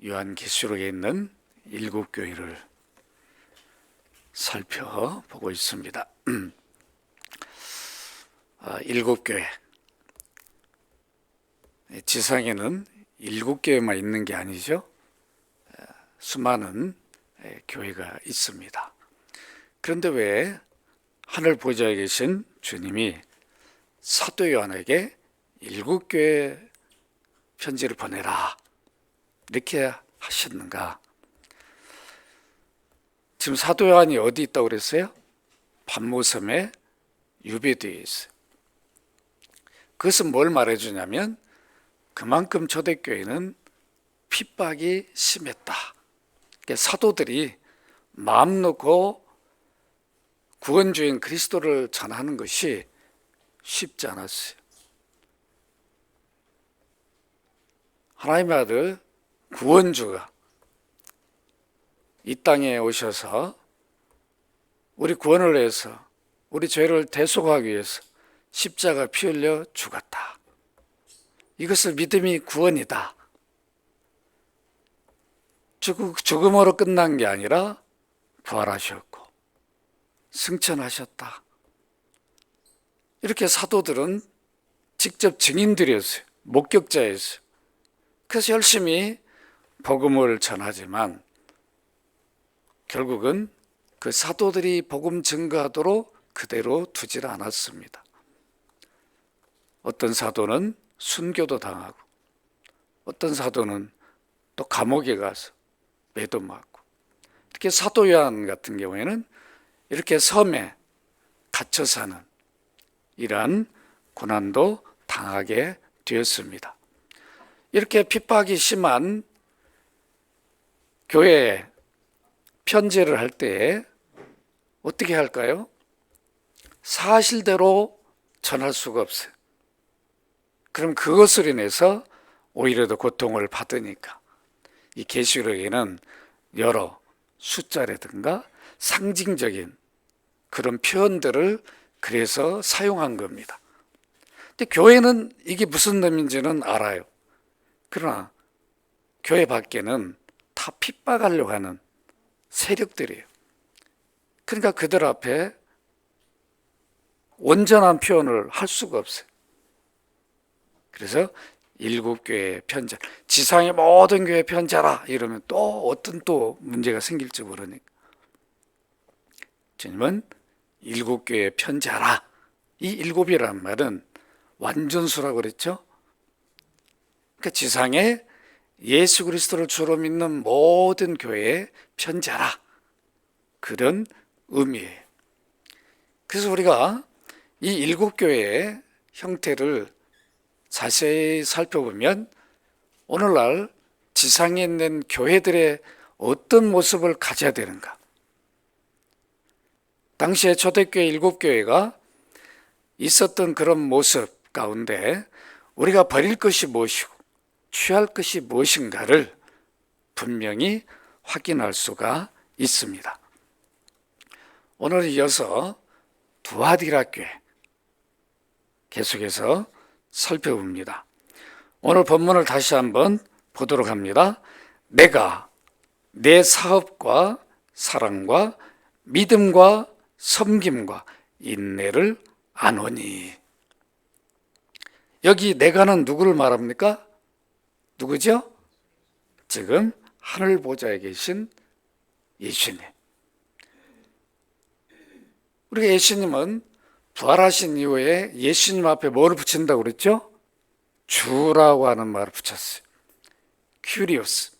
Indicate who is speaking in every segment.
Speaker 1: 요한계시록에 있는 7교회를 살펴보고 있습니다. 7교회, 지상에는 7교회만 있는 게 아니죠. 수많은 교회가 있습니다. 그런데 왜 하늘 보좌에 계신 주님이 사도 요한에게 7교회 편지를 보내라 이렇게 하셨는가? 지금 사도 요한이 어디 있다고 그랬어요? patmos섬에 유배되어 있어요. 그것은 뭘 말해주냐면 그만큼 초대교회는 핍박이 심했다. 그러니까 사도들이 마음 놓고 구원주인 그리스도를 전하는 것이 쉽지 않았어요. 하나님의 아들 구원주가 이 땅에 오셔서 우리 구원을 위해서 우리 죄를 대속하기 위해서 십자가 피 흘려 죽었다. 이것을 믿음이 구원이다. 죽음으로 끝난 게 아니라 부활하셨고 승천하셨다. 이렇게 사도들은 직접 증인들이었어요. 목격자였어요. 그래서 열심히 복음을 전하지만 결국은 그 사도들이 복음 증거하도록 그대로 두질 않았습니다. 어떤 사도는 순교도 당하고 어떤 사도는 또 감옥에 가서 매도 맞고, 특히 사도 요한 같은 경우에는 이렇게 섬에 갇혀 사는 이러한 고난도 당하게 되었습니다. 이렇게 핍박이 심한 교회에 편지를 할 때 어떻게 할까요? 사실대로 전할 수가 없어요. 그럼 그것을 인해서 오히려 더 고통을 받으니까 이 계시록에는 여러 숫자라든가 상징적인 그런 표현들을 그래서 사용한 겁니다. 근데 교회는 이게 무슨 의미인지는 알아요. 그러나 교회 밖에는 다 핍박하려고 하는 세력들이에요. 그러니까 그들 앞에 온전한 표현을 할 수가 없어요. 그래서 7교회 편지, 지상의 모든 교회 편지하라 이러면 또 어떤 또 문제가 생길지 모르니까 주님은 7교회 편지하라. 이 7이라는 말은 완전수라고 그랬죠. 그러니까 지상에 예수 그리스도를 주로 믿는 모든 교회에 편지하라. 그런 의미예요. 그래서 우리가 이 7교회의 형태를 자세히 살펴보면 오늘날 지상에 있는 교회들의 어떤 모습을 가져야 되는가? 당시에 초대교회 7교회가 있었던 그런 모습 가운데 우리가 버릴 것이 무엇이고 취할 것이 무엇인가를 분명히 확인할 수가 있습니다. 오늘 이어서 두아디라 교회 계속해서 살펴봅니다. 오늘 본문을 다시 한번 보도록 합니다. 내가 내 사업과 사랑과 믿음과 섬김과 인내를 아노니. 여기 내가는 누구를 말합니까? 누구죠? 지금 하늘 보좌에 계신 예수님. 우리가 예수님은 부활하신 이후에 예수님 앞에 뭐를 붙인다고 그랬죠? 주라고 하는 말을 붙였어요. 큐리오스.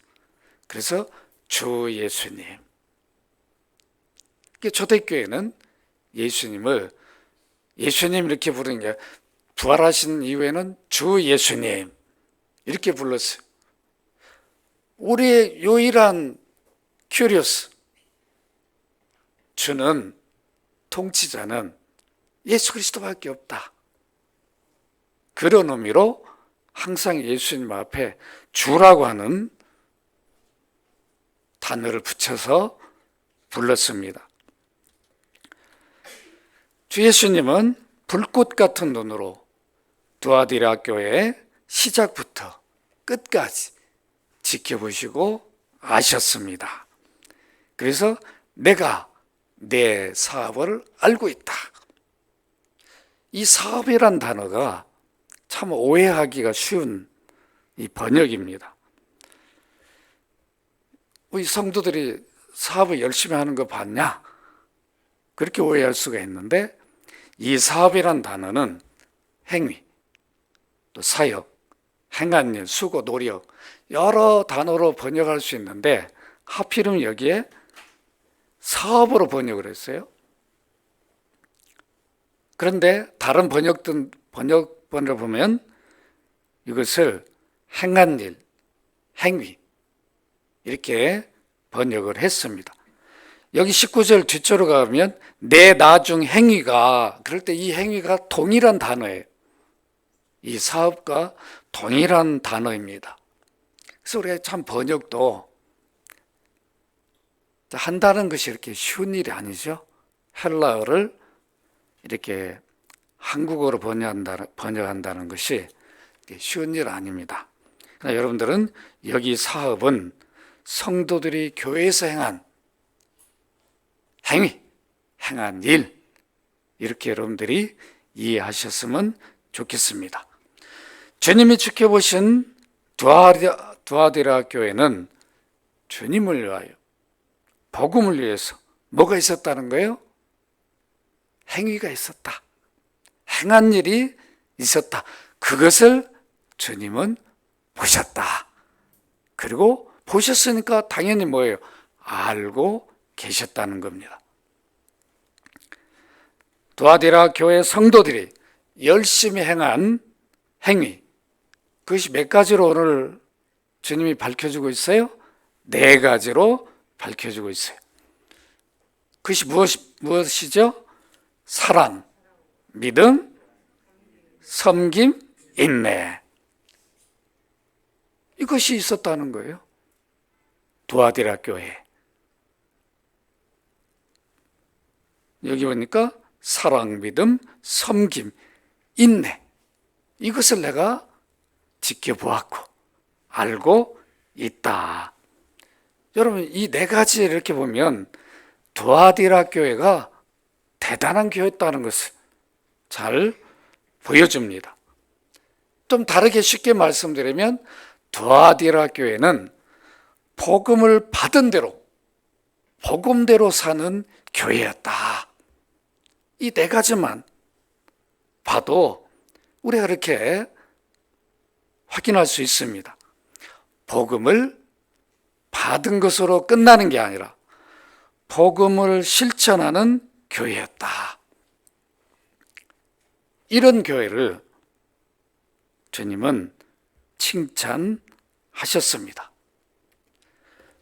Speaker 1: 그래서 주 예수님. 초대교회는 예수님을 예수님 이렇게 부르는 게 부활하신 이후에는 주 예수님 이렇게 불렀어요. 우리의 유일한 큐리오스, 주는, 통치자는 예수 그리스도밖에 없다. 그런 의미로 항상 예수님 앞에 주라고 하는 단어를 붙여서 불렀습니다. 주 예수님은 불꽃 같은 눈으로 두아디라 교회의 시작부터 끝까지 지켜보시고 아셨습니다. 그래서 내가 내 사업을 알고 있다. 이 사업이란 단어가 참 오해하기가 쉬운 이 번역입니다. 우리 성도들이 사업을 열심히 하는 거 봤냐? 그렇게 오해할 수가 있는데, 이 사업이란 단어는 행위, 또 사역, 행한 일, 수고, 노력 여러 단어로 번역할 수 있는데 하필이면 여기에 사업으로 번역을 했어요. 그런데 다른 번역본을 보면 이것을 행한 일, 행위 이렇게 번역을 했습니다. 여기 19절 뒤쪽으로 가면 내 나중 행위가, 그럴 때 이 행위가 동일한 단어예요. 이 사업과 동일한 단어입니다. 그래서 우리가 참 번역도 한다는 것이 이렇게 쉬운 일이 아니죠. 헬라어를 이렇게 한국어로 번역한다는 것이 쉬운 일 아닙니다. 그러나 여러분들은 여기 사업은 성도들이 교회에서 행한 행위, 행한 일, 이렇게 여러분들이 이해하셨으면 좋겠습니다. 주님이 지켜보신 두아디라 교회는 주님을 위하여, 복음을 위해서 뭐가 있었다는 거예요? 행위가 있었다. 행한 일이 있었다. 그것을 주님은 보셨다. 그리고 보셨으니까 당연히 뭐예요? 알고 계셨다는 겁니다. 두아디라 교회 성도들이 열심히 행한 행위, 그것이 몇 가지로 오늘 주님이 밝혀주고 있어요? 4가지로 밝혀주고 있어요. 그것이 무엇이죠? 사랑, 믿음, 섬김, 인내. 이것이 있었다는 거예요. 두아디라 교회. 여기 보니까 사랑, 믿음, 섬김, 인내. 이것을 내가 지켜보았고 알고 있다. 여러분, 이 4가지 이렇게 보면 두아디라 교회가 대단한 교회였다는 것을 잘 보여줍니다. 좀 다르게 쉽게 말씀드리면 두아디라 교회는 복음을 받은 대로, 복음대로 사는 교회였다. 이 4가지만 봐도 우리가 이렇게 확인할 수 있습니다. 복음을 받은 것으로 끝나는 게 아니라 복음을 실천하는 교회였다. 이런 교회를 주님은 칭찬하셨습니다.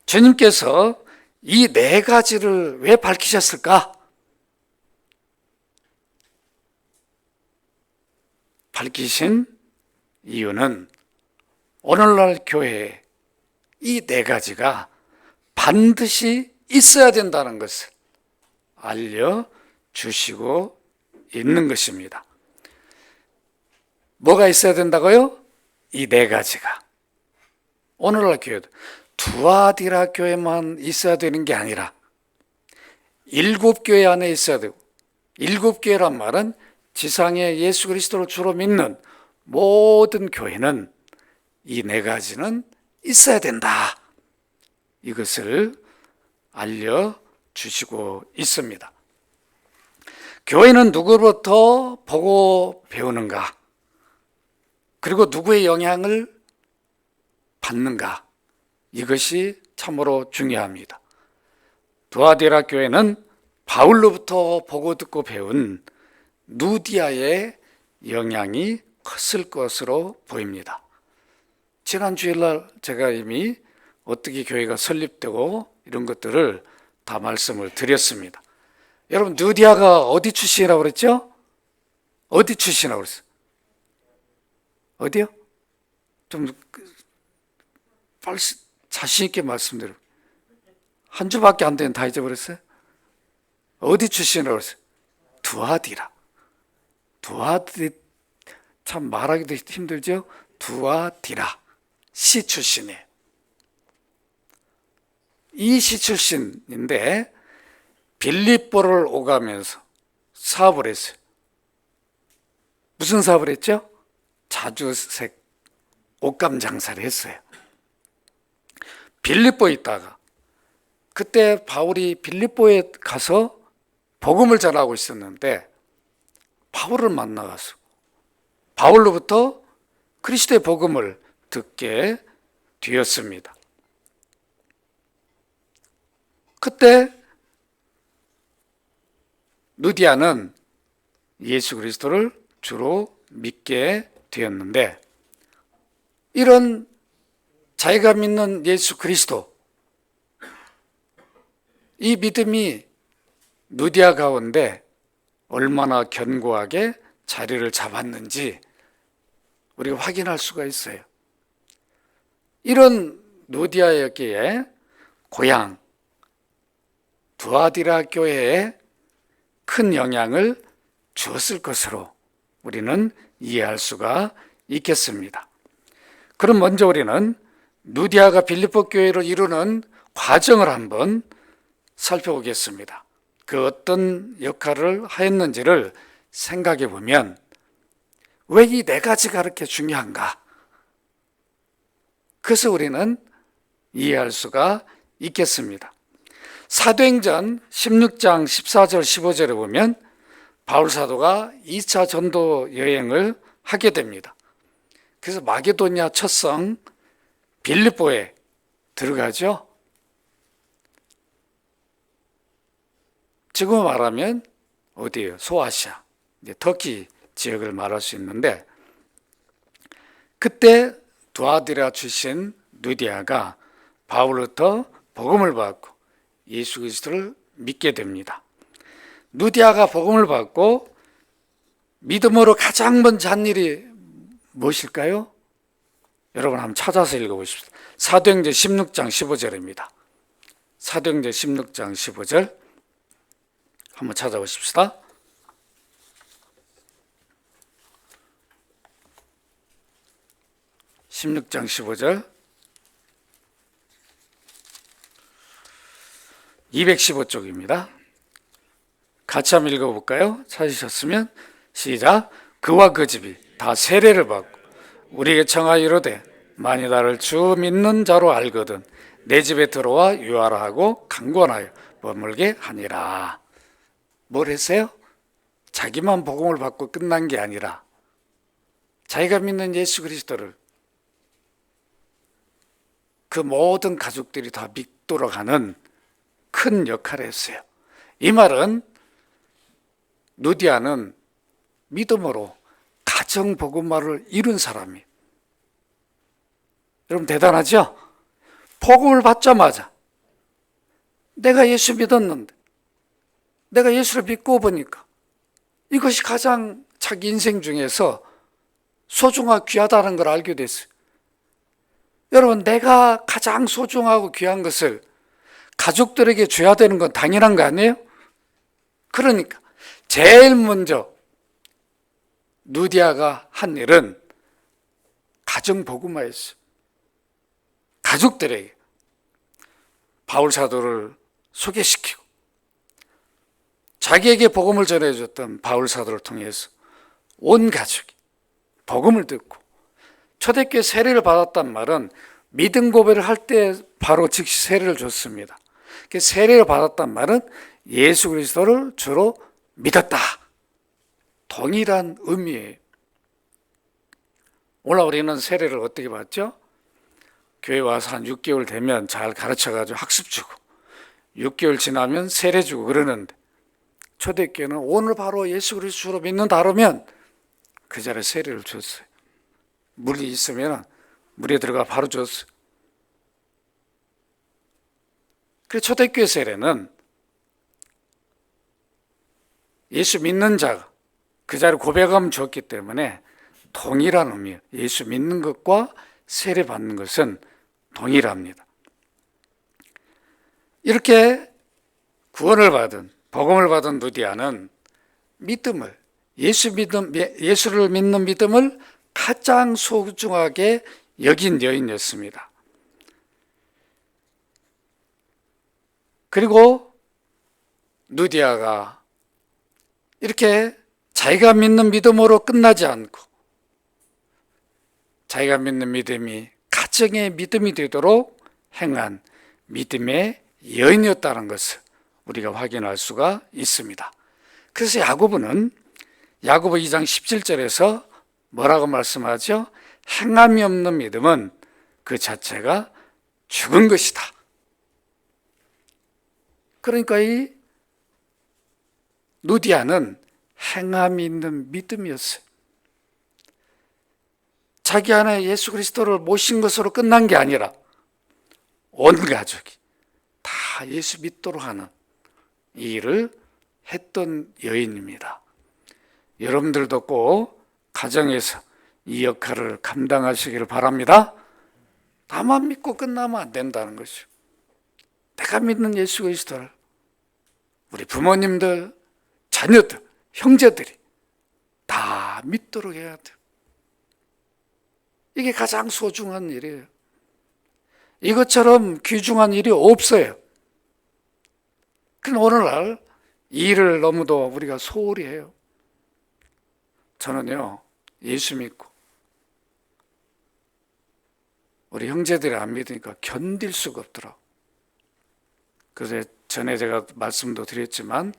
Speaker 1: 주님께서 이 4가지를 왜 밝히셨을까? 밝히신 이유는 오늘날 교회에 이 4가지가 반드시 있어야 된다는 것을 알려주시고 있는 것입니다. 뭐가 있어야 된다고요? 이 4가지가. 오늘날 교회도 두아디라 교회만 있어야 되는 게 아니라 7교회 안에 있어야 되고, 7교회란 말은 지상에 예수 그리스도를 주로 믿는 모든 교회는 이 4가지는 있어야 된다. 이것을 알려주시고 있습니다. 교회는 누구로부터 보고 배우는가? 그리고 누구의 영향을 받는가? 이것이 참으로 중요합니다. 두아디라 교회는 바울로부터 보고 듣고 배운 누디아의 영향이 컸을 것으로 보입니다. 지난 주일날 제가 이미 어떻게 교회가 설립되고 이런 것들을 다 말씀을 드렸습니다. 여러분, 누디아가 어디 출신이라고 그랬죠? 어디 출신이라고 그랬어요? 어디요? 좀 빨리 자신 있게 말씀드려. 한 주밖에 안 되는 다 잊어버렸어요? 어디 출신이라고 그랬어요? 두아디라. 두아디, 참 말하기도 힘들죠? 두아디라. 시 출신이에요. 이시 출신인데 빌립보를 오가면서 사업을 했어요. 무슨 사업을 했죠? 자주색 옷감 장사를 했어요. 빌립보에 있다가 그때 바울이 빌립보에 가서 복음을 전하고 있었는데 바울을 만나가서 바울로부터 그리스도의 복음을 듣게 되었습니다. 그때 누디아는 예수 그리스도를 주로 믿게 되었는데 이런 자기가 믿는 예수 그리스도 이 믿음이 누디아 가운데 얼마나 견고하게 자리를 잡았는지 우리가 확인할 수가 있어요. 이런 누디아에게 고향 두아디라 교회에 큰 영향을 주었을 것으로 우리는 이해할 수가 있겠습니다. 그럼 먼저 우리는 누디아가 빌립보 교회를 이루는 과정을 한번 살펴보겠습니다. 그 어떤 역할을 하였는지를 생각해 보면 왜 이 네 가지가 그렇게 중요한가? 그래서 우리는 이해할 수가 있겠습니다. 사도행전 16장 14절 15절에 보면 바울 사도가 2차 전도 여행을 하게 됩니다. 그래서 마게도니아 첫성 빌립보에 들어가죠. 지금 말하면 어디예요? 소아시아, 이제 터키 지역을 말할 수 있는데 그때 두아디라 출신 누디아가 바울로부터 복음을 받고 예수 그리스도를 믿게 됩니다. 누디아가 복음을 받고 믿음으로 가장 먼저 한 일이 무엇일까요? 여러분 한번 찾아서 읽어보십시오. 사도행전 16장 15절입니다. 사도행전 16장 15절 한번 찾아보십시다. (16장 15절) 215쪽입니다. 같이 한번 읽어볼까요? 찾으셨으면 시작. 그와 그 집이 다 세례를 받고 우리에게 청하여 이르되 만일 나를 주 믿는 자로 알거든 내 집에 들어와 유하라 하고 강권하여 머물게 하니라. 뭘 했어요? 자기만 복음을 받고 끝난 게 아니라 자기가 믿는 예수 그리스도를 그 모든 가족들이 다 믿도록 하는 큰 역할을 했어요. 이 말은 누디아는 믿음으로 가정 복음화를 이룬 사람이에요. 여러분 대단하죠? 복음을 받자마자 내가 예수 믿었는데 내가 예수를 믿고 보니까 이것이 가장 자기 인생 중에서 소중하고 귀하다는 걸 알게 됐어요. 여러분 내가 가장 소중하고 귀한 것을 가족들에게 줘야 되는 건 당연한 거 아니에요? 그러니까 제일 먼저 누디아가 한 일은 가정 복음화였어요. 가족들에게 바울 사도를 소개시키고 자기에게 복음을 전해줬던 바울 사도를 통해서 온 가족이 복음을 듣고 초대교회 세례를 받았단 말은 믿음 고백을 할 때 바로 즉시 세례를 줬습니다. 세례를 받았단 말은 예수 그리스도를 주로 믿었다. 동일한 의미예요. 오늘 우리는 세례를 어떻게 받죠? 교회 와서 한 6개월 되면 잘 가르쳐가지고 학습 주고 6개월 지나면 세례 주고 그러는데 초대교회는 오늘 바로 예수 그리스도로 믿는다 그러면 그 자리에 세례를 줬어요. 물이 있으면 물에 들어가 바로 줬어요. 그 초대교회 세례는 예수 믿는 자가 그 자리에 고백하면 줬기 때문에 동일한 의미예요. 예수 믿는 것과 세례 받는 것은 동일합니다. 이렇게 구원을 받은 복음을 받은 누디아는 믿음을 예수를 믿는 믿음을 가장 소중하게 여긴 여인이었습니다. 그리고 누디아가 이렇게 자기가 믿는 믿음으로 끝나지 않고 자기가 믿는 믿음이 가정의 믿음이 되도록 행한 믿음의 여인이었다는 것을 우리가 확인할 수가 있습니다. 그래서 야고보는 야고보 2장 17절에서 뭐라고 말씀하죠? 행함이 없는 믿음은 그 자체가 죽은 것이다. 그러니까 이 누디아는 행함이 있는 믿음이었어요. 자기 안에 예수 그리스도를 모신 것으로 끝난 게 아니라 온 가족이 다 예수 믿도록 하는 이 일을 했던 여인입니다. 여러분들도 꼭 가정에서 이 역할을 감당하시기를 바랍니다. 나만 믿고 끝나면 안 된다는 것이죠. 내가 믿는 예수 그리스도를 우리 부모님들, 자녀들, 형제들이 다 믿도록 해야 돼요. 이게 가장 소중한 일이에요. 이것처럼 귀중한 일이 없어요. 그런데 오늘날 이 일을 너무도 우리가 소홀히 해요. 저는요, 예수 믿고 우리 형제들이 안 믿으니까 견딜 수가 없더라고. 그래서 전에 제가 말씀도 드렸지만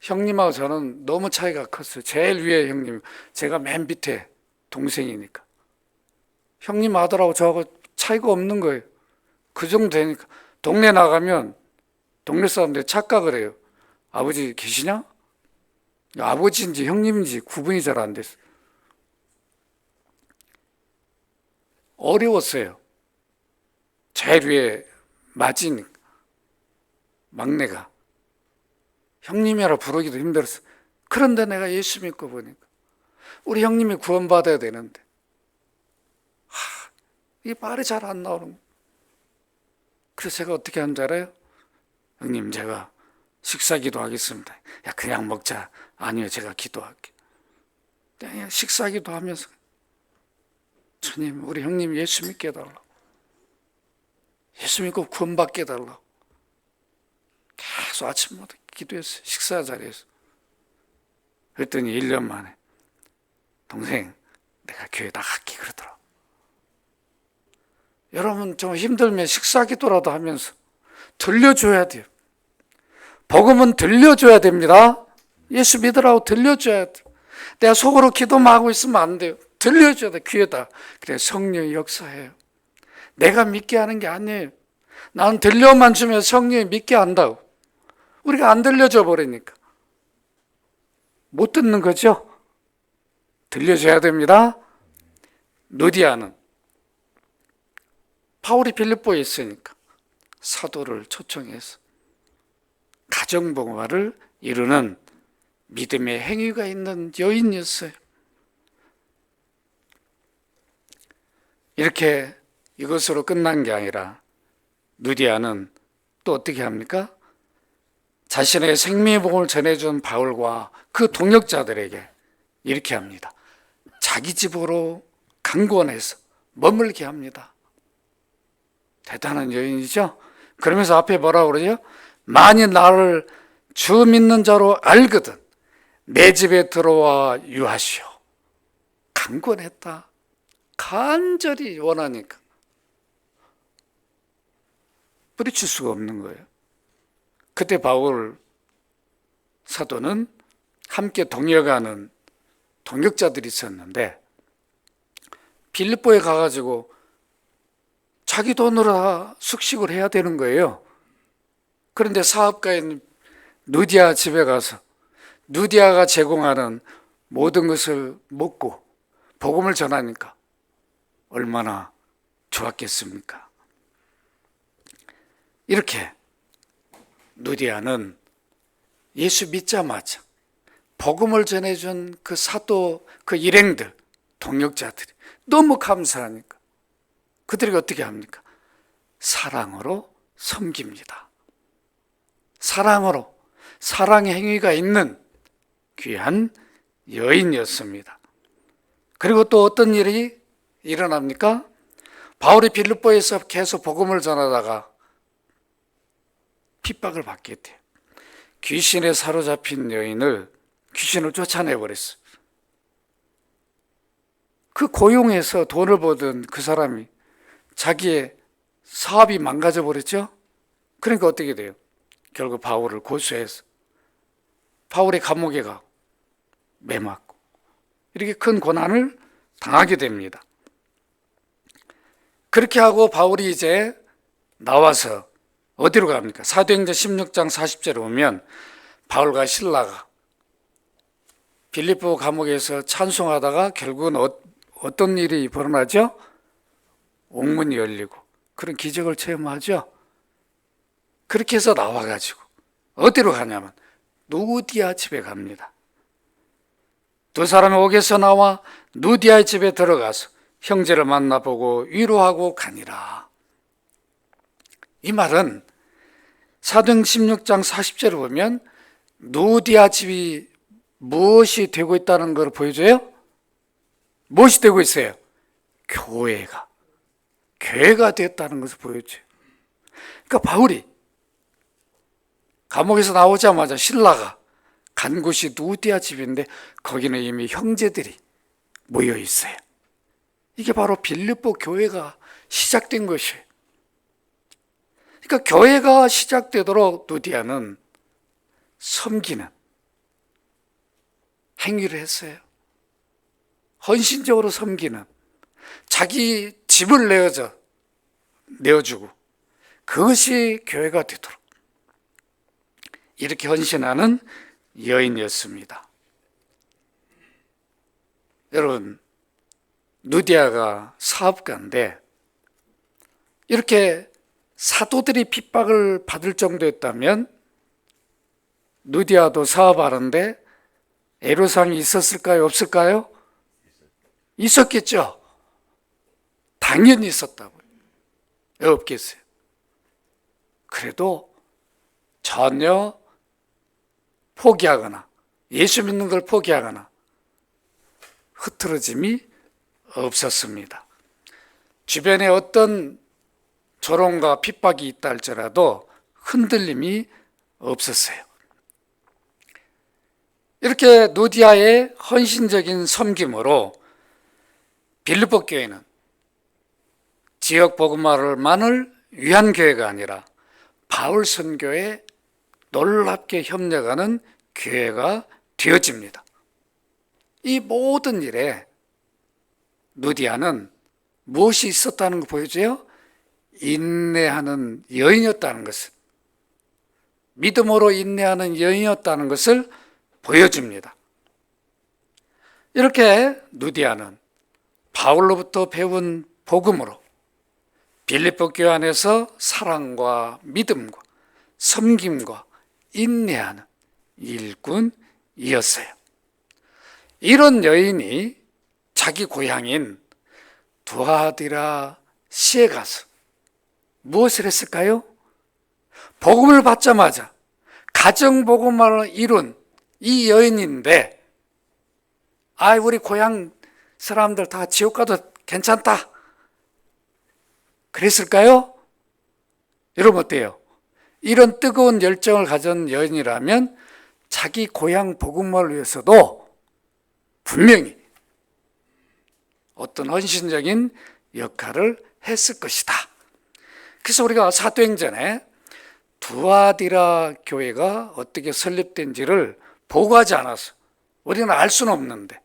Speaker 1: 형님하고 저는 너무 차이가 컸어요. 제일 위에 형님, 제가 맨 밑에 동생이니까. 형님 아들하고 저하고 차이가 없는 거예요. 그 정도 되니까 동네 나가면 동네 사람들이 착각을 해요. 아버지 계시냐? 아버지인지 형님인지 구분이 잘 안 됐어요. 어려웠어요. 제일 위에 맞이니까 막내가 형님이라 부르기도 힘들었어. 그런데 내가 예수 믿고 보니까 우리 형님이 구원받아야 되는데 이 말이 잘 안 나오는 거예요. 그래서 제가 어떻게 하는 줄 알아요? 형님, 제가 식사 기도하겠습니다. 야, 그냥 먹자. 아니요, 제가 기도할게. 그냥 식사 기도하면서 주님, 우리 형님 예수 믿게 해달라고, 예수 믿고 구원받게 해달라고 계속 아침마다 기도했어요. 식사 자리에서. 그랬더니 1년 만에 동생, 내가 교회 나갈게 그러더라고. 여러분, 좀 힘들면 식사 기도라도 하면서 들려줘야 돼요. 복음은 들려줘야 됩니다. 예수 믿으라고 들려줘야 돼요. 내가 속으로 기도만 하고 있으면 안 돼요. 들려줘야 돼, 귀에다. 그래, 성령이 역사해요. 내가 믿게 하는 게 아니에요. 나는 들려만 주면 성령이 믿게 한다고. 우리가 안 들려줘 버리니까 못 듣는 거죠. 들려줘야 됩니다. 누디아는 바울이 빌립보에 있으니까 사도를 초청해서 가정봉화를 이루는 믿음의 행위가 있는 여인이었어요. 이렇게 이것으로 끝난 게 아니라 누디아는 또 어떻게 합니까? 자신의 생명의 복음을 전해준 바울과 그 동역자들에게 이렇게 합니다. 자기 집으로 강권해서 머물게 합니다. 대단한 여인이죠. 그러면서 앞에 뭐라고 그러죠? 만일 나를 주 믿는 자로 알거든 내 집에 들어와 유하시오. 강권했다. 간절히 원하니까 뿌리칠 수가 없는 거예요. 그때 바울 사도는 함께 동역하는 동역자들이 있었는데 빌립보에 가가지고 자기 돈으로 다 숙식을 해야 되는 거예요. 그런데 사업가인 누디아 집에 가서 누디아가 제공하는 모든 것을 먹고 복음을 전하니까 얼마나 좋았겠습니까? 이렇게 누디아는 예수 믿자마자 복음을 전해준 그 사도, 그 일행들, 동역자들이 너무 감사하니까 그들이 어떻게 합니까? 사랑으로 섬깁니다. 사랑으로, 사랑의 행위가 있는 귀한 여인이었습니다. 그리고 또 어떤 일이 일어납니까? 바울이 빌립보에서 계속 복음을 전하다가 핍박을 받게 돼요. 귀신에 사로잡힌 여인을 귀신을 쫓아내버렸어요. 그 고용해서 돈을 벌던 그 사람이 자기의 사업이 망가져 버렸죠. 그러니까 어떻게 돼요? 결국 바울을 고소해서 바울의 감옥에 가고 매맞고 이렇게 큰 고난을 당하게 됩니다. 그렇게 하고 바울이 이제 나와서 어디로 갑니까? 사도행전 16장 40절에 보면 바울과 실라가 빌립보 감옥에서 찬송하다가 결국은 어떤 일이 벌어나죠? 옥문이 열리고 그런 기적을 체험하죠. 그렇게 해서 나와가지고 어디로 가냐면 누디아 집에 갑니다. 두 사람이 옥에서 나와 누디아의 집에 들어가서 형제를 만나보고 위로하고 가니라. 이 말은 사도행 16장 40절을 보면 누디아 집이 무엇이 되고 있다는 걸 보여줘요? 무엇이 되고 있어요? 교회가 됐다는 것을 보여줘요. 그러니까 바울이 감옥에서 나오자마자 실라가 간 곳이 누디아 집인데 거기는 이미 형제들이 모여 있어요. 이게 바로 빌립보 교회가 시작된 것이에요. 그러니까 교회가 시작되도록 누디아는 섬기는 행위를 했어요. 헌신적으로 섬기는, 자기 집을 내어주고 그것이 교회가 되도록 이렇게 헌신하는 여인이었습니다. 여러분, 누디아가 사업가인데 이렇게 사도들이 핍박을 받을 정도였다면 누디아도 사업하는데 애로사항이 있었을까요? 없을까요? 있었겠죠. 당연히 있었다고요. 왜 없겠어요? 그래도 전혀 포기하거나 예수 믿는 걸 포기하거나 흐트러짐이 없었습니다. 주변에 어떤 조롱과 핍박이 있다 할지라도 흔들림이 없었어요. 이렇게 누디아의 헌신적인 섬김으로 빌립보 교회는 지역 복음화를만을 위한 교회가 아니라 바울 선교에 놀랍게 협력하는 교회가 되어집니다. 이 모든 일에 누디아는 무엇이 있었다는 걸 보여줘요? 인내하는 여인이었다는 것을, 믿음으로 인내하는 여인이었다는 것을 보여줍니다. 이렇게 누디아는 바울로부터 배운 복음으로 빌립보 교회 안에서 사랑과 믿음과 섬김과 인내하는 일꾼이었어요. 이런 여인이 자기 고향인 두아디라 시에 가서 무엇을 했을까요? 복음을 받자마자 가정복음화를 이룬 이 여인인데, 우리 고향 사람들 다 지옥 가도 괜찮다 그랬을까요? 여러분 어때요? 이런 뜨거운 열정을 가진 여인이라면 자기 고향 복음화를 위해서도 분명히 어떤 헌신적인 역할을 했을 것이다. 그래서 우리가 사도행전에 두아디라 교회가 어떻게 설립된지를 보고하지 않아서 우리는 알 수는 없는데,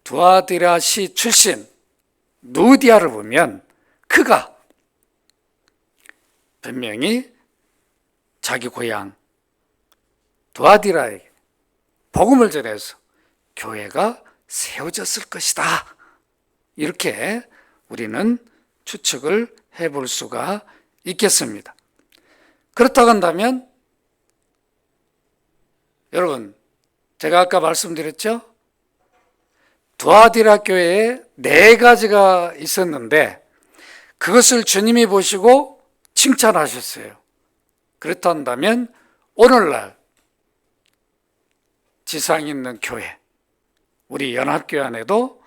Speaker 1: 두아디라 시 출신 누디아를 보면 그가 분명히 자기 고향 두아디라에게 복음을 전해서 교회가 세워졌을 것이다. 이렇게 우리는 추측을 해볼 수가 있겠습니다. 그렇다고 한다면 여러분, 제가 아까 말씀드렸죠? 두아디라 교회에 4가지가 있었는데 그것을 주님이 보시고 칭찬하셨어요. 그렇다 한다면 오늘날 지상에 있는 교회, 우리 연합교회 안에도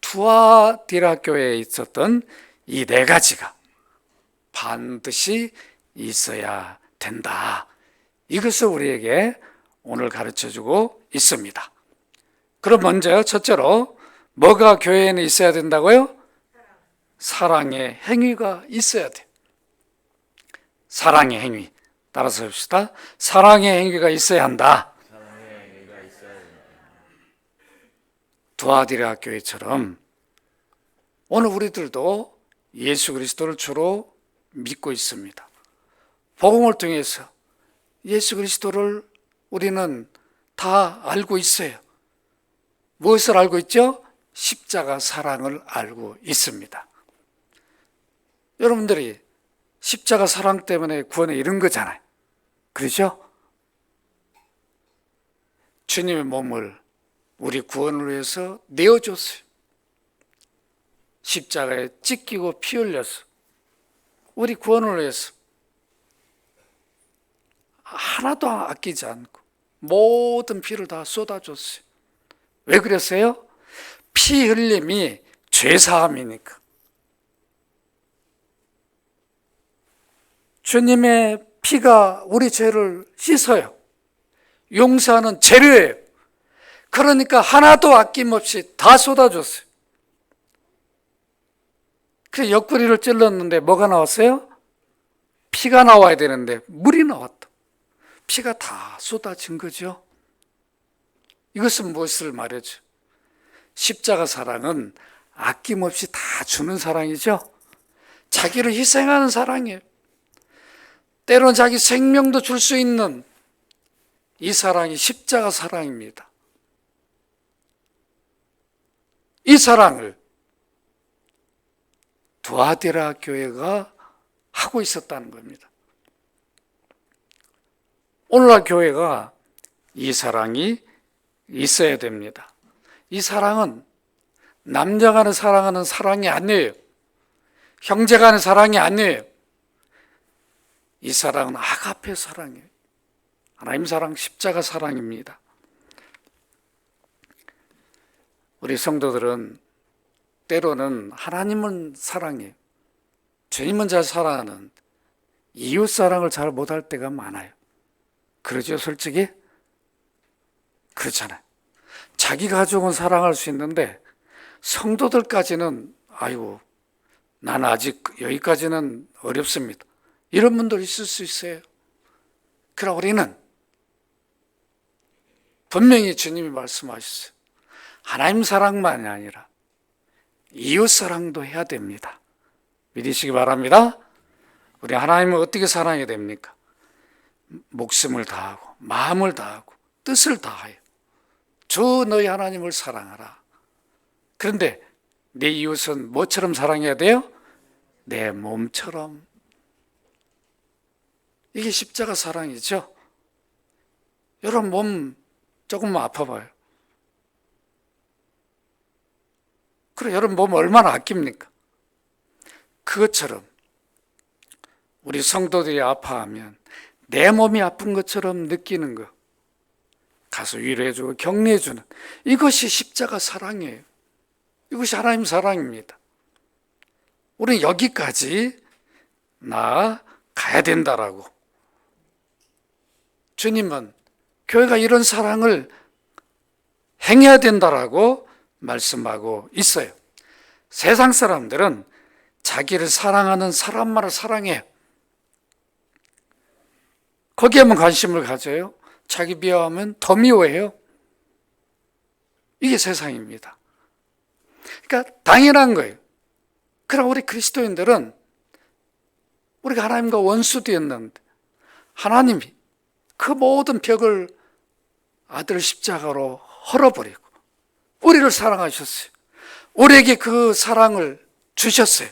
Speaker 1: 두아디라 교회에 있었던 이 4가지가 반드시 있어야 된다. 이것을 우리에게 오늘 가르쳐주고 있습니다. 그럼 먼저 첫째로 뭐가 교회에는 있어야 된다고요? 사랑의 행위가 있어야 돼요. 사랑의 행위. 따라서 봅시다. 사랑의 행위가 있어야 한다. 두아디라 교회처럼 오늘 우리들도 예수 그리스도를 주로 믿고 있습니다. 복음을 통해서 예수 그리스도를 우리는 다 알고 있어요. 무엇을 알고 있죠? 십자가 사랑을 알고 있습니다. 여러분들이 십자가 사랑 때문에 구원에 이른 거잖아요. 그렇죠? 주님의 몸을 우리 구원을 위해서 내어줬어요. 십자가에 찢기고 피 흘려서 우리 구원을 위해서 하나도 아끼지 않고 모든 피를 다 쏟아줬어요. 왜 그랬어요? 피 흘림이 죄사함이니까. 주님의 피가 우리 죄를 씻어요. 용서하는 재료예요. 그러니까 하나도 아낌없이 다 쏟아줬어요. 그래서 옆구리를 찔렀는데 뭐가 나왔어요? 피가 나와야 되는데 물이 나왔다. 피가 다 쏟아진 거죠. 이것은 무엇을 말해줘? 십자가 사랑은 아낌없이 다 주는 사랑이죠. 자기를 희생하는 사랑이에요. 때로는 자기 생명도 줄 수 있는 이 사랑이 십자가 사랑입니다. 이 사랑을 두아디라 교회가 하고 있었다는 겁니다. 오늘날 교회가 이 사랑이 있어야 됩니다. 이 사랑은 남녀 간에 사랑하는 사랑이 아니에요. 형제 간의 사랑이 아니에요. 이 사랑은 아가페 사랑이에요. 하나님 사랑, 십자가 사랑입니다. 우리 성도들은 때로는 하나님은 사랑해요. 주님은 잘 사랑하는 이웃 사랑을 잘 못할 때가 많아요. 그러죠, 솔직히? 그렇잖아요. 자기 가족은 사랑할 수 있는데 성도들까지는 아이고 나는 아직 여기까지는 어렵습니다. 이런 분들 있을 수 있어요. 그러나 우리는 분명히 주님이 말씀하셨어요. 하나님 사랑만이 아니라 이웃 사랑도 해야 됩니다. 믿으시기 바랍니다. 우리 하나님을 어떻게 사랑해야 됩니까? 목숨을 다하고 마음을 다하고 뜻을 다하여 주 너희 하나님을 사랑하라. 그런데 내 이웃은 뭐처럼 사랑해야 돼요? 내 몸처럼. 이게 십자가 사랑이죠. 여러분 몸 조금만 아파봐요. 그래 여러분 몸 얼마나 아낍니까? 그것처럼 우리 성도들이 아파하면 내 몸이 아픈 것처럼 느끼는 것, 가서 위로해주고 격려해주는 이것이 십자가 사랑이에요. 이것이 하나님 사랑입니다. 우리는 여기까지 나아가야 된다라고. 주님은 교회가 이런 사랑을 행해야 된다라고 말씀하고 있어요. 세상 사람들은 자기를 사랑하는 사람만을 사랑해요. 거기에만 관심을 가져요. 자기 미워하면 더 미워해요. 이게 세상입니다. 그러니까 당연한 거예요. 그러나 우리 그리스도인들은 우리가 하나님과 원수되었는데 하나님이 그 모든 벽을 아들 십자가로 헐어버리고 우리를 사랑하셨어요. 우리에게 그 사랑을 주셨어요.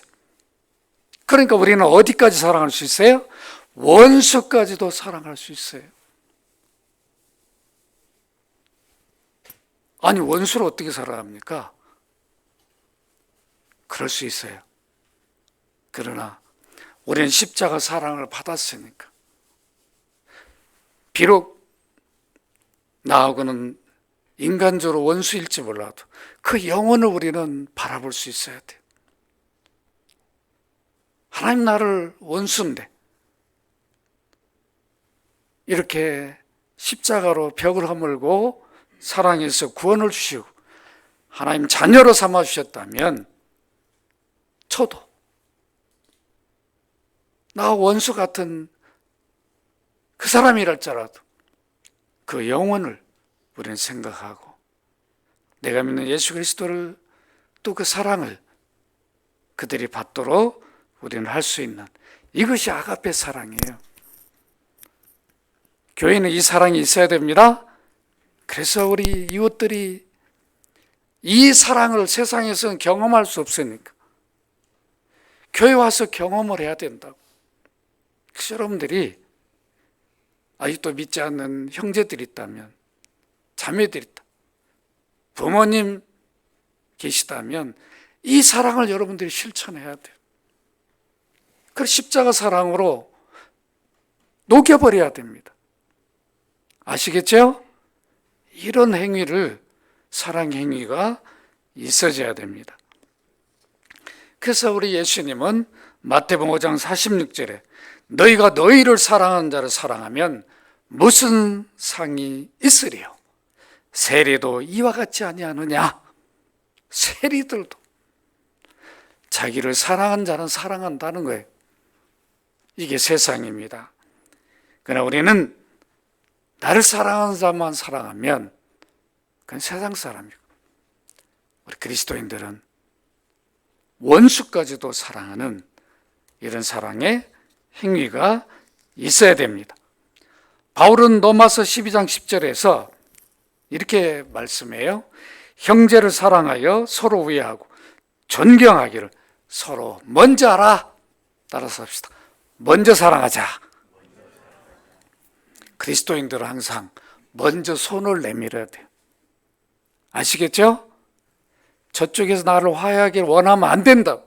Speaker 1: 그러니까 우리는 어디까지 사랑할 수 있어요? 원수까지도 사랑할 수 있어요. 아니 원수를 어떻게 사랑합니까? 그럴 수 있어요. 그러나 우리는 십자가 사랑을 받았으니까 비록 나하고는 인간적으로 원수일지 몰라도 그 영혼을 우리는 바라볼 수 있어야 돼요. 하나님 나를 원수인데 이렇게 십자가로 벽을 허물고 사랑해서 구원을 주시고 하나님 자녀로 삼아 주셨다면 저도 나 원수 같은 그 사람이랄지라도 그 영혼을 우리는 생각하고 내가 믿는 예수 그리스도를 또 그 사랑을 그들이 받도록 우리는 할 수 있는 이것이 아가페 사랑이에요. 교회는 이 사랑이 있어야 됩니다. 그래서 우리 이웃들이 이 사랑을 세상에서는 경험할 수 없으니까 교회 와서 경험을 해야 된다고. 그래서 여러분들이 아직도 믿지 않는 형제들이 있다면, 자매들이 있다, 부모님 계시다면 이 사랑을 여러분들이 실천해야 돼요. 그 십자가 사랑으로 녹여버려야 됩니다. 아시겠죠? 이런 행위를, 사랑 행위가 있어져야 됩니다. 그래서 우리 예수님은 마태복음 5장 46절에 너희가 너희를 사랑하는 자를 사랑하면 무슨 상이 있으리요? 세리도 이와 같지 아니하느냐? 세리들도 자기를 사랑하는 자는 사랑한다는 거예요. 이게 세상입니다. 그러나 우리는 나를 사랑하는 자만 사랑하면 그건 세상 사람이고, 우리 그리스도인들은 원수까지도 사랑하는 이런 사랑의 행위가 있어야 됩니다. 바울은 로마서 12장 10절에서 이렇게 말씀해요. 형제를 사랑하여 서로 우애하고 존경하기를 서로 먼저 알아. 따라서 합시다. 먼저 사랑하자. 그리스도인들은 항상 먼저 손을 내밀어야 돼요. 아시겠죠? 저쪽에서 나를 화해하길 원하면 안 된다.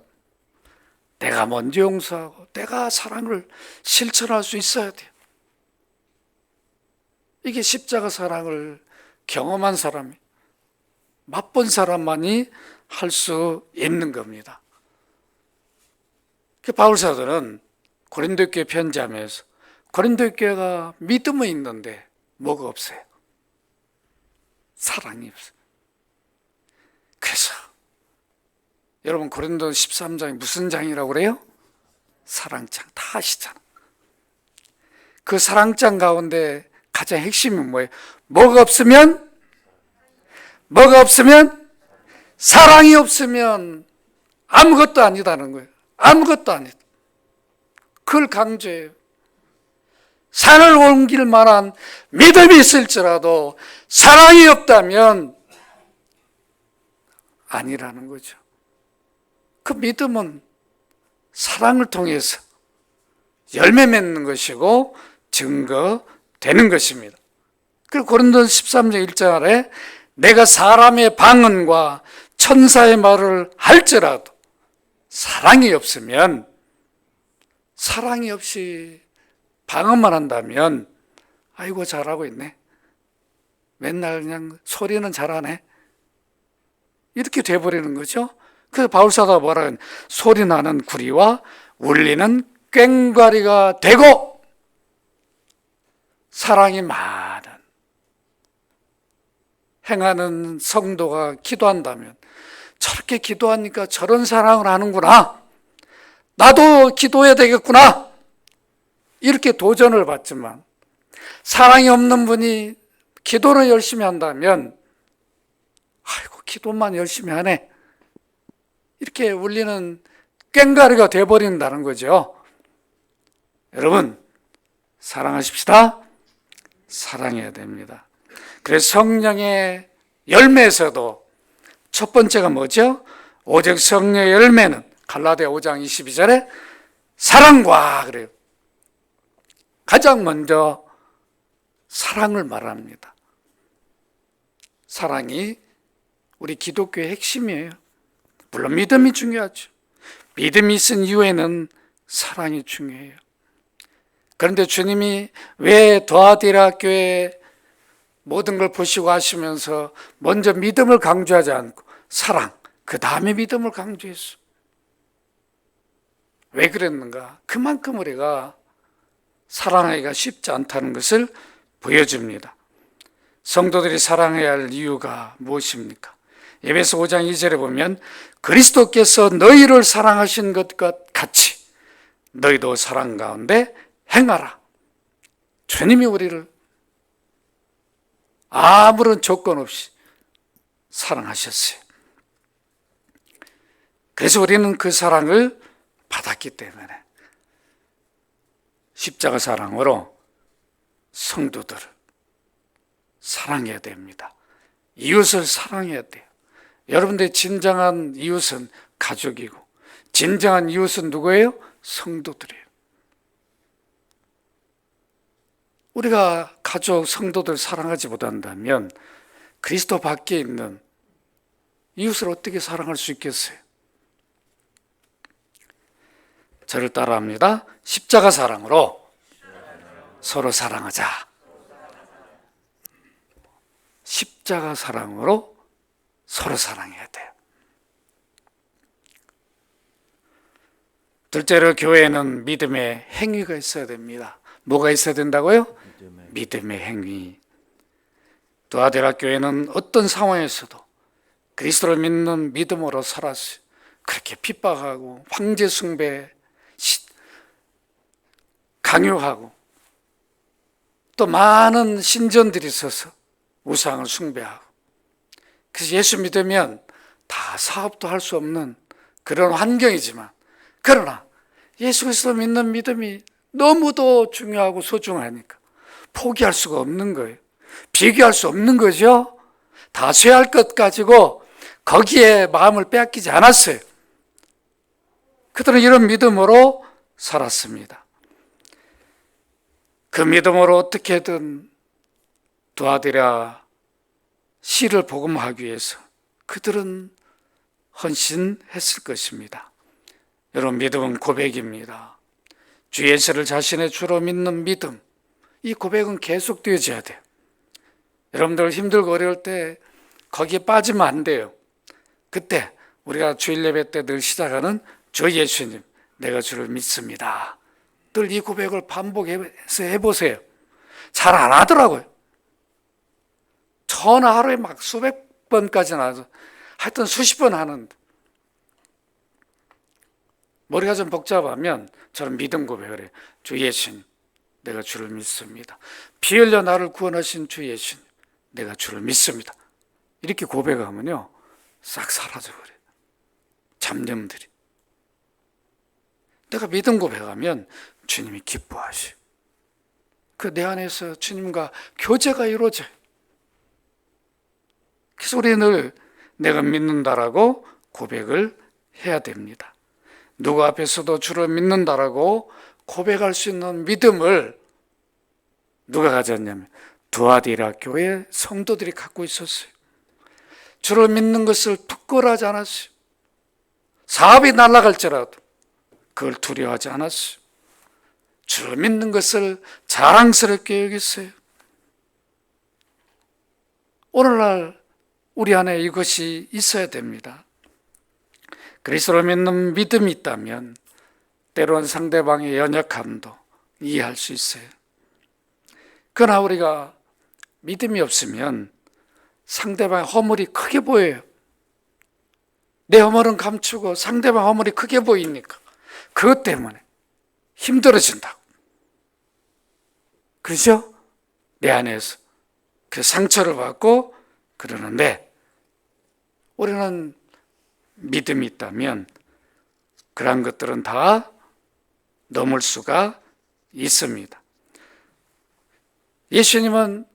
Speaker 1: 내가 먼저 용서하고 내가 사랑을 실천할 수 있어야 돼요. 이게 십자가 사랑을 경험한 사람이, 맛본 사람만이 할 수 있는 겁니다. 바울 사도는 고린도 교회 편지하면서 고린도 교회가 믿음은 있는데 뭐가 없어요? 사랑이 없어요. 그래서 여러분 고린도 13장이 무슨 장이라고 그래요? 사랑장. 다 아시잖아. 그 사랑장 가운데 가장 핵심이 뭐예요? 뭐가 없으면 사랑이 없으면 아무것도 아니다는 거예요. 아무것도 아니다. 그걸 강조해요. 산을 옮길 만한 믿음이 있을지라도 사랑이 없다면 아니라는 거죠. 그 믿음은 사랑을 통해서 열매 맺는 것이고 증거되는 것입니다. 그리고 고린도서 13장 1절에 내가 사람의 방언과 천사의 말을 할지라도 사랑이 없으면, 사랑이 없이 방언만 한다면 아이고 잘하고 있네, 맨날 그냥 소리는 잘하네, 이렇게 돼버리는 거죠. 그래서 바울사도가 뭐라 하냐, 소리 나는 구리와 울리는 꽹과리가 되고 사랑이 많은 행하는 성도가 기도한다면 저렇게 기도하니까 저런 사랑을 하는구나, 나도 기도해야 되겠구나, 이렇게 도전을 받지만 사랑이 없는 분이 기도를 열심히 한다면 아이고 기도만 열심히 하네, 이렇게 울리는 꽹과리가 되어버린다는 거죠. 여러분 사랑하십시다. 사랑해야 됩니다. 그래서 성령의 열매에서도 첫 번째가 뭐죠? 오직 성령의 열매는 갈라디아 5장 22절에 사랑과 그래요. 가장 먼저 사랑을 말합니다. 사랑이 우리 기독교의 핵심이에요. 물론 믿음이 중요하죠. 믿음이 있은 이후에는 사랑이 중요해요. 그런데 주님이 왜 도아디라 교회 모든 걸 보시고 하시면서 먼저 믿음을 강조하지 않고 사랑, 그 다음에 믿음을 강조했어? 왜 그랬는가? 그만큼 우리가 사랑하기가 쉽지 않다는 것을 보여줍니다. 성도들이 사랑해야 할 이유가 무엇입니까? 에베소 5장 2절에 보면 그리스도께서 너희를 사랑하신 것과 같이 너희도 사랑 가운데 행하라. 주님이 우리를 아무런 조건 없이 사랑하셨어요. 그래서 우리는 그 사랑을 받았기 때문에 십자가 사랑으로 성도들을 사랑해야 됩니다. 이웃을 사랑해야 돼요. 여러분들의 진정한 이웃은 가족이고 진정한 이웃은 누구예요? 성도들이에요. 우리가 가족, 성도들 사랑하지 못한다면 그리스도 밖에 있는 이웃을 어떻게 사랑할 수 있겠어요? 저를 따라합니다. 십자가 사랑으로 서로 사랑하자. 십자가 사랑으로 서로 사랑해야 돼요. 둘째로 교회에는 믿음의 행위가 있어야 됩니다. 뭐가 있어야 된다고요? 믿음의 행위. 도아디라 교회는 어떤 상황에서도 그리스도를 믿는 믿음으로 살았어요. 그렇게 핍박하고 황제 숭배 강요하고 또 많은 신전들이 있어서 우상을 숭배하고, 그래서 예수 믿으면 다 사업도 할 수 없는 그런 환경이지만, 그러나 예수 그리스도 믿는 믿음이 너무도 중요하고 소중하니까 포기할 수가 없는 거예요. 비교할 수 없는 거죠. 다 쇠할 것 가지고 거기에 마음을 빼앗기지 않았어요. 그들은 이런 믿음으로 살았습니다. 그 믿음으로 어떻게든 도아디라 시를 복음하기 위해서 그들은 헌신했을 것입니다. 여러분, 믿음은 고백입니다. 주 예수를 자신의 주로 믿는 믿음, 이 고백은 계속되어져야 돼요. 여러분들 힘들고 어려울 때 거기에 빠지면 안 돼요. 그때 우리가 주일 예배 때 늘 시작하는 주 예수님, 내가 주를 믿습니다. 늘 이 고백을 반복해서 해보세요. 잘 안 하더라고요. 전화 하루에 막 수백 번까지는 하죠. 하여튼 수십 번 하는데 머리가 좀 복잡하면 저는 믿음 고백을 해요. 주 예수님, 내가 주를 믿습니다. 피 흘려 나를 구원하신 주 예수님, 내가 주를 믿습니다. 이렇게 고백하면요, 싹 사라져버려요. 잡념들이. 내가 믿음 고백하면 주님이 기뻐하셔요. 그 내 안에서 주님과 교제가 이루어져요. 그래서 우리는 늘 내가 믿는다라고 고백을 해야 됩니다. 누구 앞에서도 주를 믿는다라고 고백할 수 있는 믿음을 누가 가졌냐면 두아디라 교회 성도들이 갖고 있었어요. 주를 믿는 것을 부끄러워하지 않았어요. 사업이 날아갈지라도 그걸 두려워하지 않았어요. 주를 믿는 것을 자랑스럽게 여겼어요. 오늘날 우리 안에 이것이 있어야 됩니다. 그리스도를 믿는 믿음이 있다면 때로는 상대방의 연약함도 이해할 수 있어요. 그러나 우리가 믿음이 없으면 상대방의 허물이 크게 보여요. 내 허물은 감추고 상대방 허물이 크게 보이니까 그것 때문에 힘들어진다고. 그죠? 내 안에서 그 상처를 받고 그러는데, 우리는 믿음이 있다면 그런 것들은 다 넘을 수가 있습니다. 예수님은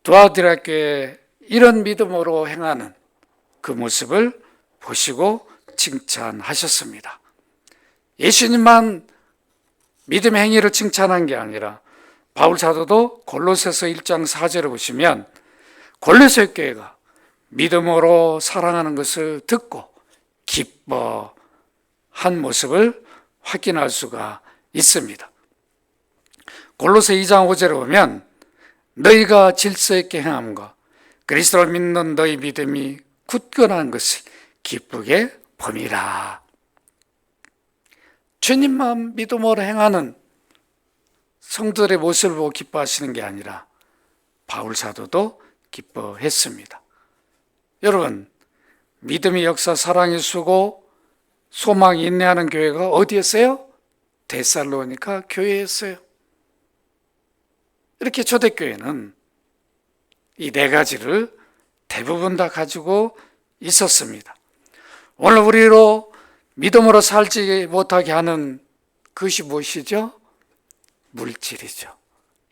Speaker 1: 두아디라 교회에 이런 믿음으로 행하는 그 모습을 보시고 칭찬하셨습니다. 예수님만 믿음의 행위를 칭찬한 게 아니라 바울 사도도 골로새서 1장 4절을 보시면 골로새 교회가 믿음으로 사랑하는 것을 듣고 기뻐한 모습을 확인할 수가 있습니다. 골로새 2장 5절에 보면 너희가 질서 있게 행함과 그리스도를 믿는 너희 믿음이 굳건한 것을 기쁘게 봄이라. 주님만 믿음으로 행하는 성도들의 모습을 보고 기뻐하시는 게 아니라 바울 사도도 기뻐했습니다. 여러분, 믿음의 역사, 사랑의 수고, 소망이 인내하는 교회가 어디였어요? 데살로니가 교회였어요. 이렇게 초대교회는 이 네 가지를 대부분 다 가지고 있었습니다. 오늘 우리로 믿음으로 살지 못하게 하는 그것이 무엇이죠? 물질이죠.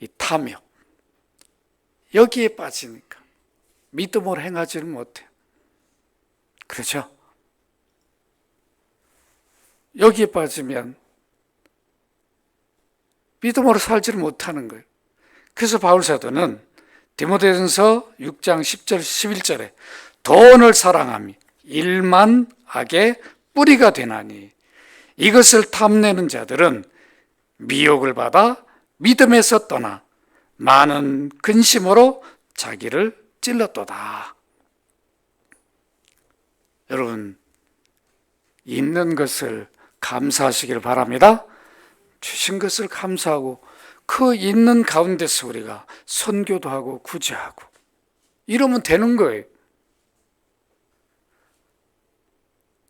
Speaker 1: 이 탐욕. 여기에 빠지니까 믿음으로 행하지를 못해요. 그렇죠? 여기에 빠지면 믿음으로 살지를 못하는 거예요. 그래서 바울 사도는 디모데전서 6장 10절 11절에 돈을 사랑함이 일만 악의 뿌리가 되나니 이것을 탐내는 자들은 미혹을 받아 믿음에서 떠나 많은 근심으로 자기를 찔렀도다. 여러분, 있는 것을 감사하시길 바랍니다. 주신 것을 감사하고 그 있는 가운데서 우리가 선교도 하고 구제하고 이러면 되는 거예요.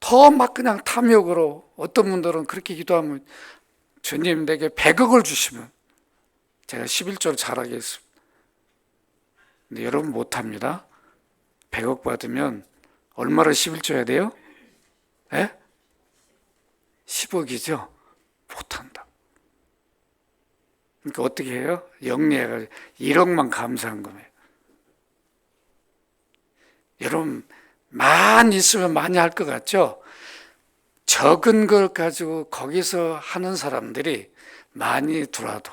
Speaker 1: 더 막 그냥 탐욕으로 어떤 분들은 그렇게 기도하면 주님 내게 100억을 주시면 제가 11조를 잘하겠습니다. 근데 여러분 못합니다. 100억 받으면 얼마를 11조 해야 돼요? 예? 10억이죠? 못한다. 그러니까 어떻게 해요? 영리해가지고 1억만 감사한 거예요. 여러분 많이 있으면 많이 할 것 같죠? 적은 걸 가지고 거기서 하는 사람들이 많이 들어와도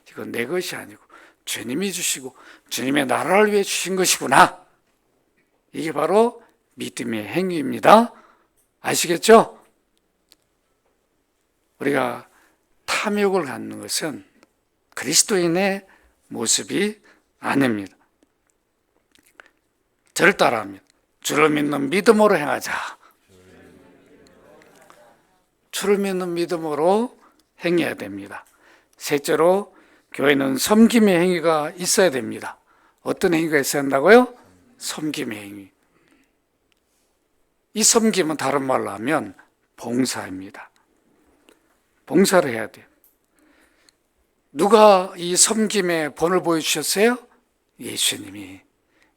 Speaker 1: 이건 내 것이 아니고 주님이 주시고 주님의 나라를 위해 주신 것이구나. 이게 바로 믿음의 행위입니다. 아시겠죠? 우리가 탐욕을 갖는 것은 그리스도인의 모습이 아닙니다. 저를 따라하면 주를 믿는 믿음으로 행하자. 주를 믿는 믿음으로 행해야 됩니다. 셋째로 교회는 섬김의 행위가 있어야 됩니다. 어떤 행위가 있어야 한다고요? 섬김의 행위. 이 섬김은 다른 말로 하면 봉사입니다. 봉사를 해야 돼요. 누가 이 섬김의 본을 보여주셨어요? 예수님이.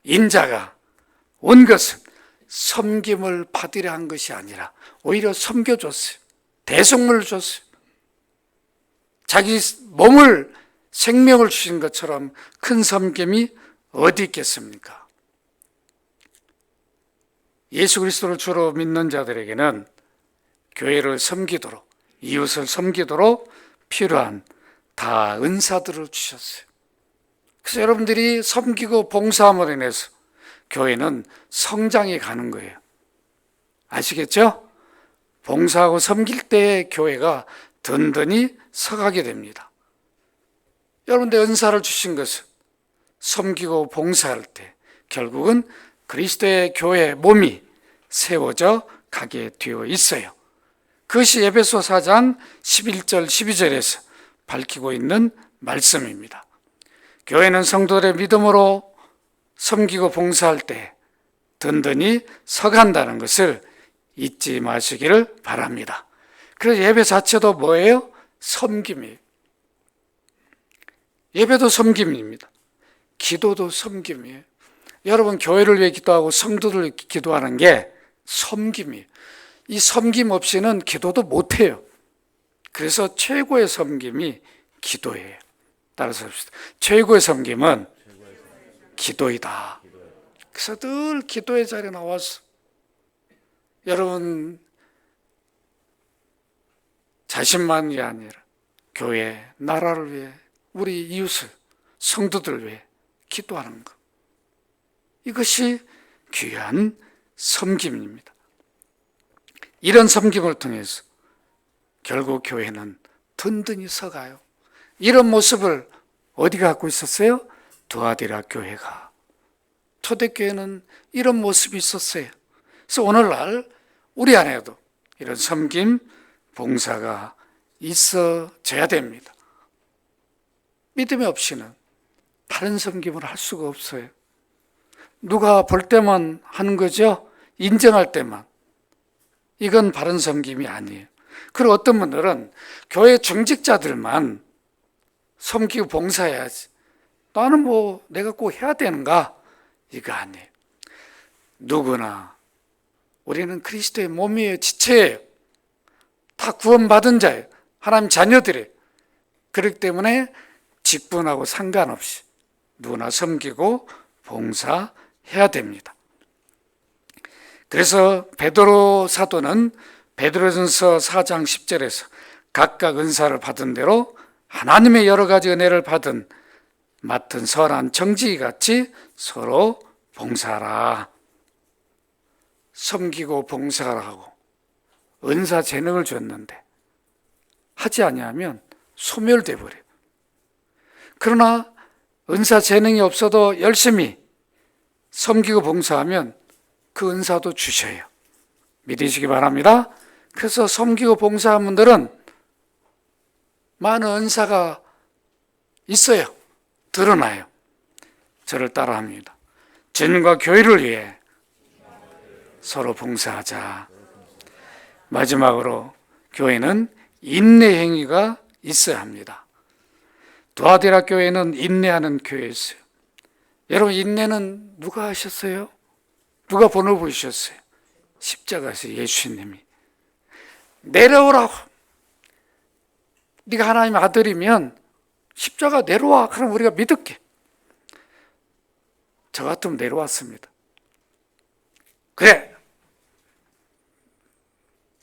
Speaker 1: 인자가 온 것은 섬김을 받으려 한 것이 아니라 오히려 섬겨줬어요. 대속물을 줬어요. 자기 몸을 생명을 주신 것처럼 큰 섬김이 어디 있겠습니까? 예수 그리스도를 주로 믿는 자들에게는 교회를 섬기도록, 이웃을 섬기도록 필요한 다 은사들을 주셨어요. 그래서 여러분들이 섬기고 봉사함으로 인해서 교회는 성장해 가는 거예요. 아시겠죠? 봉사하고 섬길 때 교회가 든든히 서가게 됩니다. 여러분들 은사를 주신 것은 섬기고 봉사할 때 결국은 그리스도의 교회 몸이 세워져 가게 되어 있어요. 그것이 에베소 4장 11절 12절에서 밝히고 있는 말씀입니다. 교회는 성도들의 믿음으로 섬기고 봉사할 때 든든히 서간다는 것을 잊지 마시기를 바랍니다. 그래서 예배 자체도 뭐예요? 섬김이에요. 예배도 섬김입니다. 기도도 섬김이에요. 여러분 교회를 위해 기도하고 성도들 위해 기도하는 게 섬김이에요. 이 섬김 없이는 기도도 못해요. 그래서 최고의 섬김이 기도예요. 따라서 합시다. 최고의 섬김은 기도이다. 그래서 늘 기도의 자리에 나와서 여러분 자신만이 아니라 교회, 나라를 위해 우리 이웃을, 성도들을 위해 기도하는 것. 이것이 귀한 섬김입니다. 이런 섬김을 통해서 결국 교회는 든든히 서가요. 이런 모습을 어디가 갖고 있었어요? 두아디라 교회가. 초대교회는 이런 모습이 있었어요. 그래서 오늘날 우리 안에도 이런 섬김, 봉사가 있어져야 됩니다. 믿음이 없이는 바른 섬김을 할 수가 없어요. 누가 볼 때만 하는 거죠. 인정할 때만. 이건 바른 섬김이 아니에요. 그리고 어떤 분들은 교회 중직자들만 섬기고 봉사해야지. 나는 뭐 내가 꼭 해야 되는가? 이거 아니에요. 누구나 우리는 그리스도의 몸이에요. 지체예요. 다 구원받은 자예요. 하나님 자녀들이에요. 그렇기 때문에 직분하고 상관없이 누구나 섬기고 봉사해야 됩니다. 그래서 베드로 사도는 베드로전서 4장 10절에서 각각 은사를 받은 대로 하나님의 여러 가지 은혜를 맡은 선한 청지기 같이 서로 봉사하라. 섬기고 봉사를 하고 은사 재능을 줬는데 하지 아니하면 소멸돼 버려요. 그러나 은사 재능이 없어도 열심히 섬기고 봉사하면 그 은사도 주셔요. 믿으시기 바랍니다. 그래서 섬기고 봉사한 분들은 많은 은사가 있어요. 드러나요. 저를 따라합니다. 주님과 교회를 위해 서로 봉사하자. 마지막으로 교회는 인내 행위가 있어야 합니다. 두아디라 교회는 인내하는 교회였어요. 여러분, 인내는 누가 하셨어요? 누가 번호 보이셨어요? 십자가에서 예수님이. 내려오라고. 네가 하나님의 아들이면 십자가 내려와. 그럼 우리가 믿을게. 저 같으면 내려왔습니다. 그래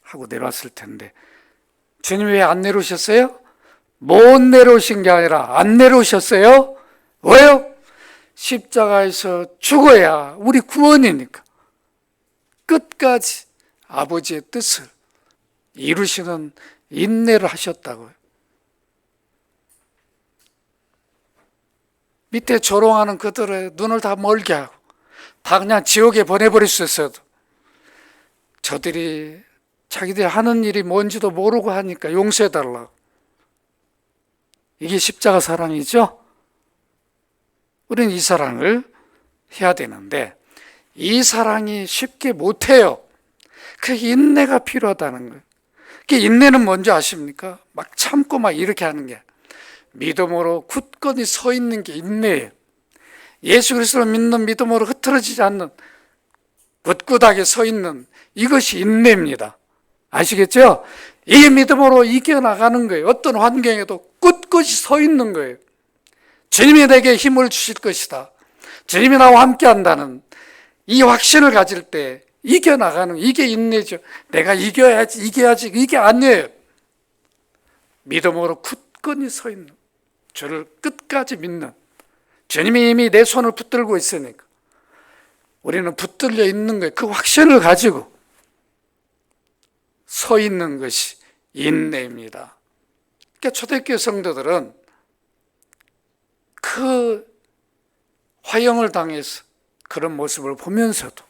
Speaker 1: 하고 내려왔을 텐데 주님 왜 안 내려오셨어요? 못 내려오신 게 아니라 안 내려오셨어요? 왜요? 십자가에서 죽어야 우리 구원이니까. 끝까지 아버지의 뜻을 이루시는 인내를 하셨다고요. 밑에 조롱하는 그들의 눈을 다 멀게 하고 다 그냥 지옥에 보내버릴 수 있어도 저들이 자기들이 하는 일이 뭔지도 모르고 하니까 용서해달라고. 이게 십자가 사랑이죠? 우리는 이 사랑을 해야 되는데 이 사랑이 쉽게 못해요. 그 인내가 필요하다는 거예요. 그 인내는 뭔지 아십니까? 막 참고 막 이렇게 하는 게 믿음으로 굳건히 서 있는 게 인내예요. 예수 그리스도를 믿는 믿음으로 흐트러지지 않는 굳굳하게 서 있는 이것이 인내입니다. 아시겠죠? 이 믿음으로 이겨나가는 거예요. 어떤 환경에도 굳굳이 서 있는 거예요. 주님이 내게 힘을 주실 것이다. 주님이 나와 함께 한다는 이 확신을 가질 때 이겨나가는 이게 인내죠. 내가 이겨야지 이게 아니에요. 믿음으로 굳건히 서 있는 주를 끝까지 믿는 주님이 이미 내 손을 붙들고 있으니까 우리는 붙들려 있는 거예요. 그 확신을 가지고 서 있는 것이 인내입니다. 그러니까 초대교회 성도들은 그 화형을 당해서 그런 모습을 보면서도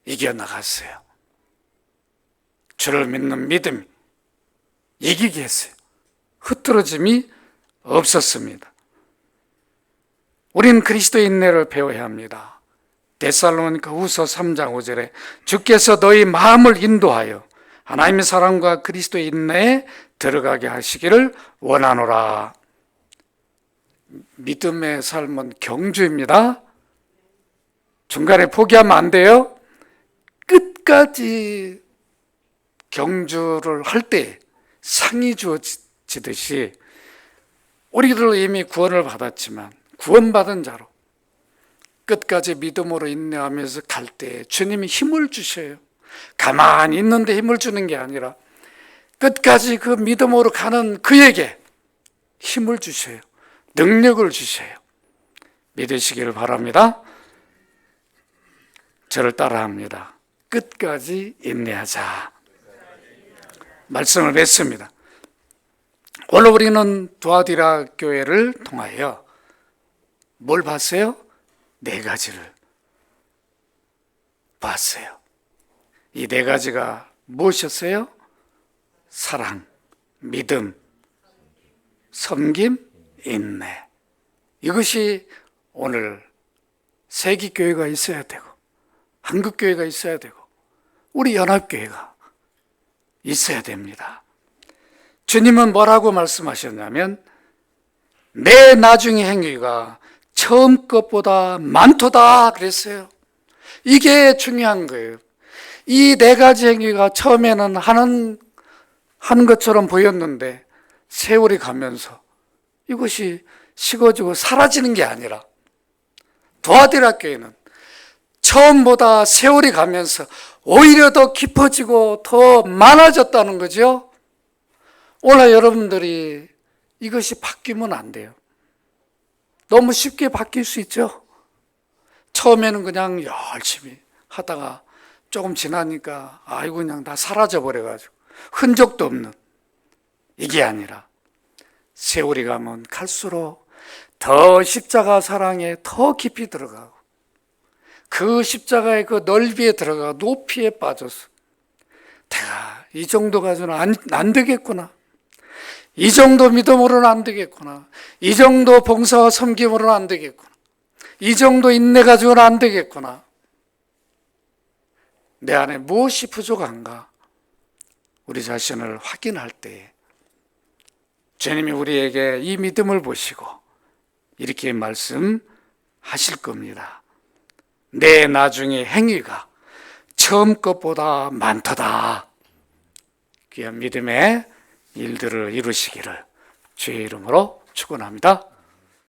Speaker 1: 이겨나갔어요. 주를 믿는 믿음이 이기게 했어요. 흐트러짐이 없었습니다. 우리는 그리스도의 인내를 배워야 합니다. 데살로니가 후서 3장 5절에 주께서 너희 마음을 인도하여 하나님의 사랑과 그리스도의 인내에 들어가게 하시기를 원하노라. 믿음의 삶은 경주입니다. 중간에 포기하면 안 돼요. 끝까지 경주를 할 때 상이 주어지듯이 우리들 이미 구원을 받았지만 구원받은 자로 끝까지 믿음으로 인내하면서 갈 때 주님이 힘을 주셔요. 가만히 있는데 힘을 주는 게 아니라 끝까지 그 믿음으로 가는 그에게 힘을 주셔요. 능력을 주셔요. 믿으시기를 바랍니다. 저를 따라합니다. 끝까지 인내하자. 말씀을 맺습니다. 오늘 우리는 두아디라 교회를 통하여 뭘 봤어요? 네 가지를 봤어요. 이 네 가지가 무엇이었어요? 사랑, 믿음, 섬김, 인내. 이것이 오늘 세기교회가 있어야 되고 한국교회가 있어야 되고 우리 연합교회가 있어야 됩니다. 주님은 뭐라고 말씀하셨냐면 내 나중의 행위가 처음 것보다 많도다 그랬어요. 이게 중요한 거예요. 이 네 가지 행위가 처음에는 하는 것처럼 보였는데 세월이 가면서 이것이 식어지고 사라지는 게 아니라 도아디라 교회는 처음보다 세월이 가면서 오히려 더 깊어지고 더 많아졌다는 거죠. 오늘 여러분들이 이것이 바뀌면 안 돼요. 너무 쉽게 바뀔 수 있죠. 처음에는 그냥 열심히 하다가 조금 지나니까 아이고 그냥 다 사라져 버려가지고 흔적도 없는, 이게 아니라 세월이 가면 갈수록 더 십자가 사랑에 더 깊이 들어가고 그 십자가의 그 넓이에 들어가 높이에 빠져서 내가 이 정도 가지고는 안 되겠구나, 이 정도 믿음으로는 안 되겠구나, 이 정도 봉사와 섬김으로는 안 되겠구나, 이 정도 인내 가지고는 안 되겠구나, 내 안에 무엇이 부족한가 우리 자신을 확인할 때에 주님이 우리에게 이 믿음을 보시고 이렇게 말씀하실 겁니다. 내 나중의 행위가 처음 것보다 많도다. 귀한 믿음의 일들을 이루시기를 주의 이름으로 축원합니다.